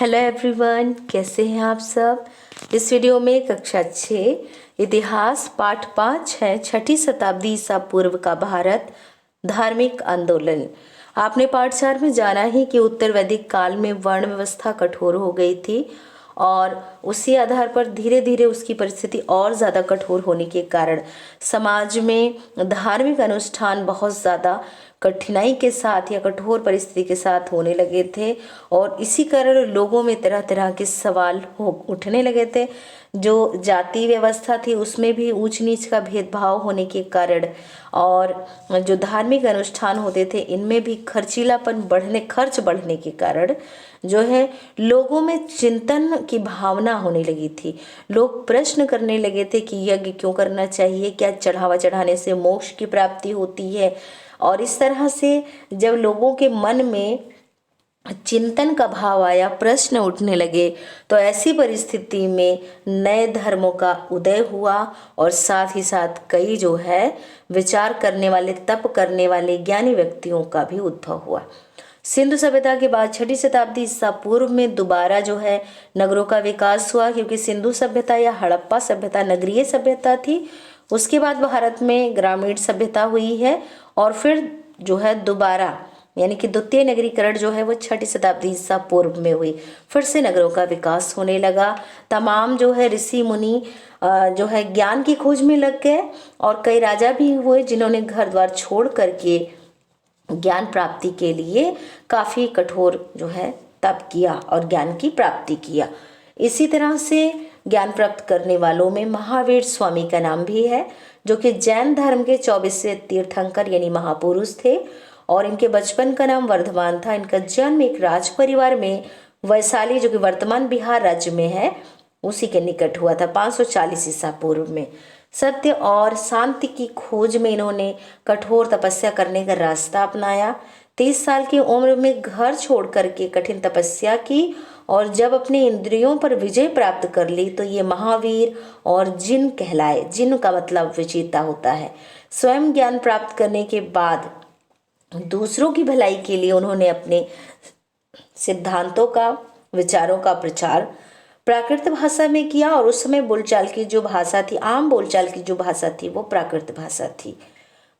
Hello everyone, कैसे हैं आप सब। इस वीडियो में कक्षा 6 इतिहास पाठ 5 है, 6ठी शताब्दी ईसा पूर्व का भारत धार्मिक आंदोलन। आपने पाठ 4 में जाना ही कि उत्तर वैदिक काल में वर्ण व्यवस्था कठोर हो गई थी और उसी आधार पर धीरे धीरे उसकी परिस्थिति और ज़्यादा कठोर होने के कारण समाज में धार्मिक अनुष्ठान बहुत ज़्यादा कठिनाई के साथ या कठोर परिस्थिति के साथ होने लगे थे और इसी कारण लोगों में तरह तरह के सवाल उठने लगे थे। जो जाति व्यवस्था थी उसमें भी ऊंच नीच का भेदभाव होने के कारण और जो धार्मिक अनुष्ठान होते थे इनमें भी खर्च बढ़ने के कारण जो है लोगों में चिंतन की भावना होने लगी थी। लोग प्रश्न करने लगे थे कि यज्ञ क्यों करना चाहिए, क्या चढ़ावा चढ़ाने से मोक्ष की प्राप्ति होती है। और इस तरह से जब लोगों के मन में चिंतन का भाव आया, प्रश्न उठने लगे, तो ऐसी परिस्थिति में नए धर्मों का उदय हुआ और साथ ही साथ कई जो है विचार करने वाले, तप करने वाले ज्ञानी व्यक्तियों का भी उद्भव हुआ। सिंधु सभ्यता के बाद 6ठी शताब्दी ईसा पूर्व में दोबारा जो है नगरों का विकास हुआ, क्योंकि सिंधु सभ्यता या हड़प्पा सभ्यता नगरीय सभ्यता थी। उसके बाद भारत में ग्रामीण सभ्यता हुई है और फिर जो है दोबारा यानी कि द्वितीय नगरीकरण जो है वो 6ठी शताब्दी ईसा पूर्व में हुई। फिर से नगरों का विकास होने लगा। तमाम जो है ऋषि मुनि जो है ज्ञान की खोज में लग गए और कई राजा भी हुए जिन्होंने घर द्वार छोड़ करके ज्ञान प्राप्ति के लिए काफी कठोर जो है तप किया और ज्ञान की प्राप्ति किया। इसी तरह से ज्ञान प्राप्त करने वालों में महावीर स्वामी का नाम भी है, जो कि जैन धर्म के 24वें तीर्थंकर यानी महापुरुष थे और इनके बचपन का नाम वर्धमान था। इनका जन्म एक राज परिवार में वैशाली, जो कि वर्तमान बिहार राज्य में है, उसी के निकट हुआ था 540 ईसा पूर्व में। सत्य और शांति की खोज में इन्होंने कठोर तपस्या करने का रास्ता अपनाया। 30 साल की उम्र में घर छोड़ करके कठिन तपस्या की और जब अपने इंद्रियों पर विजय प्राप्त कर ली तो ये महावीर और जिन कहलाए। जिन का मतलब विजेता होता है। स्वयं ज्ञान प्राप्त करने के बाद दूसरों की भलाई के लिए उन्होंने अपने सिद्धांतों का, विचारों का प्रचार प्राकृत भाषा में किया और उस समय बोलचाल की जो भाषा थी, आम बोलचाल की जो भाषा थी, वो प्राकृत भाषा थी।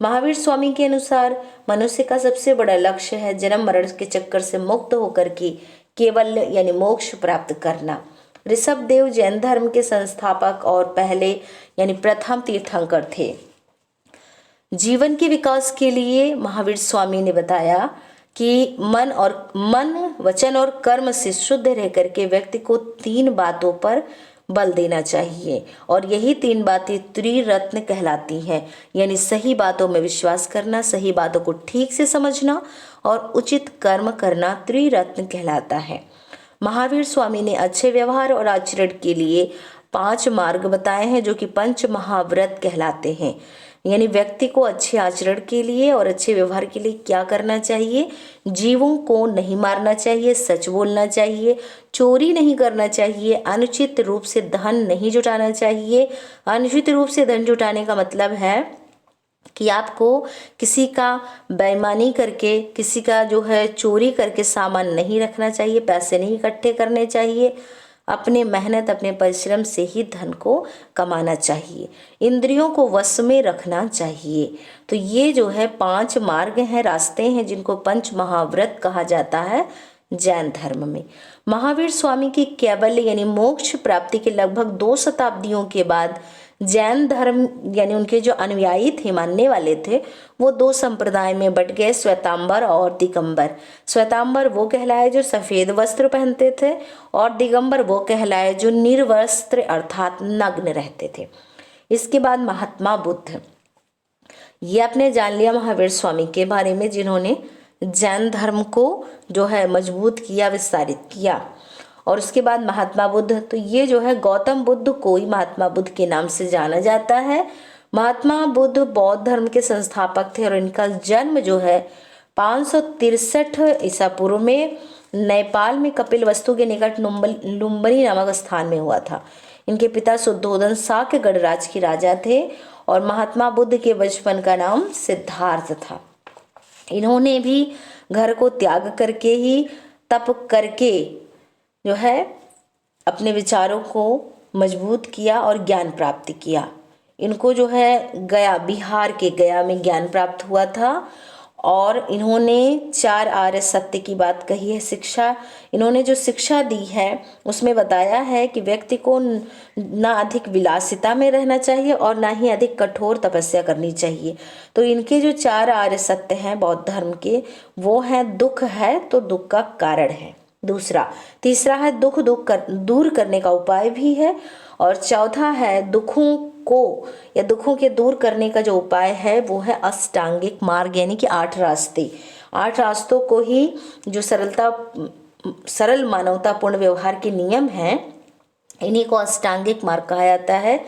महावीर स्वामी के अनुसार मनुष्य का सबसे बड़ा लक्ष्य है जन्म मरण के चक्कर से मुक्त होकर के केवल यानी मोक्ष प्राप्त करना। ऋषभ देव जैन धर्म के संस्थापक और पहले यानी प्रथम तीर्थंकर थे। जीवन के विकास के लिए महावीर स्वामी ने बताया कि मन, वचन और कर्म से शुद्ध रह करके व्यक्ति को 3 बातों पर बल देना चाहिए और यही 3 बातें त्रिरत्न कहलाती हैं। यानी सही बातों में विश्वास करना, सही बातों को ठीक से समझना और उचित कर्म करना त्रिरत्न कहलाता है। महावीर स्वामी ने अच्छे व्यवहार और आचरण के लिए 5 मार्ग बताए हैं, जो कि पंच महाव्रत कहलाते हैं। यानी व्यक्ति को अच्छे आचरण के लिए और अच्छे व्यवहार के लिए क्या करना चाहिए। जीवों को नहीं मारना चाहिए, सच बोलना चाहिए, चोरी नहीं करना चाहिए, अनुचित रूप से धन नहीं जुटाना चाहिए। अनुचित रूप से धन जुटाने का मतलब है कि आपको किसी का बेईमानी करके, किसी का जो है चोरी करके सामान नहीं रखना चाहिए, पैसे नहीं इकट्ठे करने चाहिए। अपने मेहनत, अपने परिश्रम से ही धन को कमाना चाहिए। इंद्रियों को वश में रखना चाहिए। तो ये जो है 5 मार्ग हैं, रास्ते हैं, जिनको पंच महाव्रत कहा जाता है जैन धर्म में। महावीर स्वामी की कैवल्य यानी मोक्ष प्राप्ति के लगभग 2 शताब्दियों के बाद जैन धर्म यानी उनके जो अनुयायी थे, मानने वाले थे, वो 2 संप्रदाय में बट गए, श्वेतांबर और दिगंबर। श्वेतांबर वो कहलाए जो सफेद वस्त्र पहनते थे और दिगंबर वो कहलाए जो निर्वस्त्र अर्थात नग्न रहते थे। इसके बाद महात्मा बुद्ध, ये आपने जान लिया महावीर स्वामी के बारे में, जिन्होंने जैन धर्म को जो है मजबूत किया, विस्तारित किया। और उसके बाद महात्मा बुद्ध, तो ये जो है गौतम बुद्ध को ही महात्मा बुद्ध के नाम से जाना जाता है। महात्मा बुद्ध बौद्ध धर्म के संस्थापक थे और इनका जन्म जो है 563 ईसा पूर्व में नेपाल में कपिलवस्तु के निकट लुम्बिनी नामक स्थान में हुआ था। इनके पिता शुद्धोधन शाक्य गणराज के राजा थे और महात्मा बुद्ध के बचपन का नाम सिद्धार्थ था। इन्होंने भी घर को त्याग करके ही तप करके जो है अपने विचारों को मजबूत किया और ज्ञान प्राप्त किया। इनको जो है गया, बिहार के गया में ज्ञान प्राप्त हुआ था और इन्होंने 4 आर्य सत्य की बात कही है। शिक्षा, इन्होंने जो शिक्षा दी है उसमें बताया है कि व्यक्ति को ना अधिक विलासिता में रहना चाहिए और ना ही अधिक कठोर तपस्या करनी चाहिए। तो इनके जो 4 आर्य सत्य हैं बौद्ध धर्म के, वो है दुख है तो दुख का कारण है दूसरा, तीसरा है दुख दूर करने का उपाय भी है, और चौथा है दुखों को या दुखों के दूर करने का जो उपाय है वो है अष्टांगिक मार्ग, यानी कि 8 रास्ते। 8 रास्तों को ही जो सरल मानवतापूर्ण व्यवहार के नियम हैं, इन्हीं को अष्टांगिक मार्ग कहा जाता है।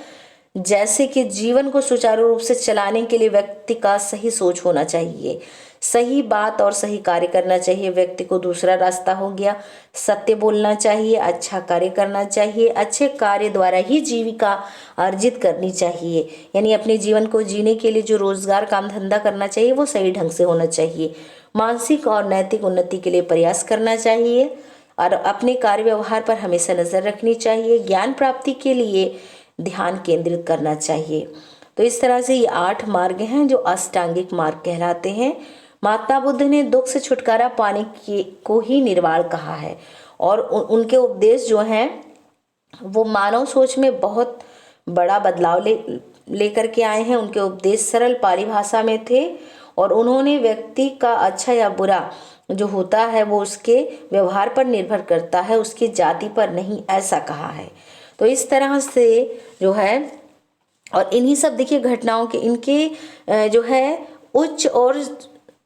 जैसे कि जीवन को सुचारू रूप से चलाने के लिए व्यक्ति का सही सोच होना चाहिए, सही बात और सही कार्य करना चाहिए। व्यक्ति को दूसरा रास्ता हो गया सत्य बोलना चाहिए, अच्छा कार्य करना चाहिए, अच्छे कार्य द्वारा ही जीविका अर्जित करनी चाहिए, यानी अपने जीवन को जीने के लिए जो रोजगार काम धंधा करना चाहिए वो सही ढंग से होना चाहिए। मानसिक और नैतिक उन्नति के लिए प्रयास करना चाहिए और अपने कार्य व्यवहार पर हमेशा नजर रखनी चाहिए। ज्ञान प्राप्ति के लिए ध्यान केंद्रित करना चाहिए। तो इस तरह से ये 8 मार्ग हैं जो अष्टांगिक मार्ग कहलाते हैं। महात्मा बुद्ध ने दुख से छुटकारा पाने को ही निर्वाण कहा है और उनके उपदेश जो हैं वो मानव सोच में बहुत बड़ा बदलाव लेकर के आए हैं। उनके उपदेश सरल पाली भाषा में थे और उन्होंने व्यक्ति का अच्छा या बुरा जो होता है वो उसके व्यवहार पर निर्भर करता है, उसकी जाति पर नहीं, ऐसा कहा है। तो इस तरह से जो है, और इन्हीं सब देखिए घटनाओं के इनके जो है उच्च और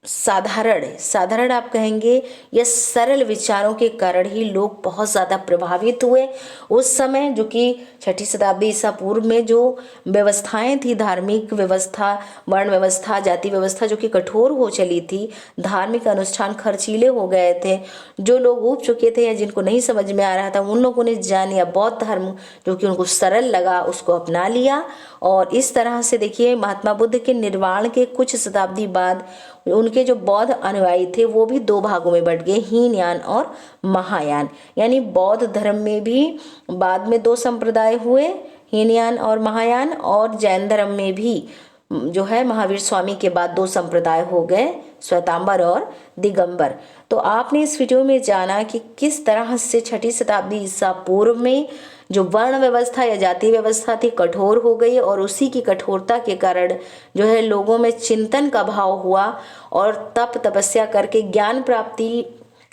साधारण आप कहेंगे या सरल विचारों के कारण ही लोग बहुत ज़्यादा प्रभावित हुए। उस समय जो कि 6ठी शताब्दी ईसा पूर्व में जो व्यवस्थाएं थी, धार्मिक व्यवस्था, वर्ण व्यवस्था, जाति व्यवस्था जो कि कठोर हो चली थी, धार्मिक अनुष्ठान खर्चीले हो गए थे, जो लोग ऊब चुके थे या जिनको नहीं समझ में आ रहा था उन लोगों ने जान या बौद्ध धर्म जो कि उनको सरल लगा उसको अपना लिया। और इस तरह से देखिए महात्मा बुद्ध के निर्वाण के कुछ शताब्दी बाद उनके जो बौद्ध अनुयायी थे वो भी 2 भागों में बट गए, हीनयान और महायान। यानी बौद्ध धर्म में भी बाद में 2 संप्रदाय हुए, हीनयान और महायान, और जैन धर्म में भी जो है महावीर स्वामी के बाद 2 संप्रदाय हो गए, श्वेतांबर और दिगंबर। तो आपने इस वीडियो में जाना कि किस तरह से 6ठी शताब्दी ईसा पूर्व में जो वर्ण व्यवस्था या जाति व्यवस्था थी कठोर हो गई और उसी की कठोरता के कारण जो है लोगों में चिंतन का भाव हुआ और तप तपस्या करके ज्ञान प्राप्ति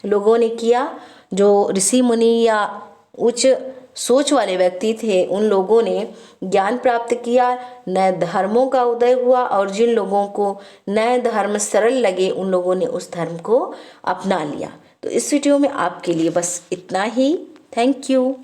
लोगों ने किया। जो ऋषि मुनि या उच्च सोच वाले व्यक्ति थे उन लोगों ने ज्ञान प्राप्त किया, नए धर्मों का उदय हुआ और जिन लोगों को नए धर्म सरल लगे उन लोगों ने उस धर्म को अपना लिया। तो इस वीडियो में आपके लिए बस इतना ही। Thank you.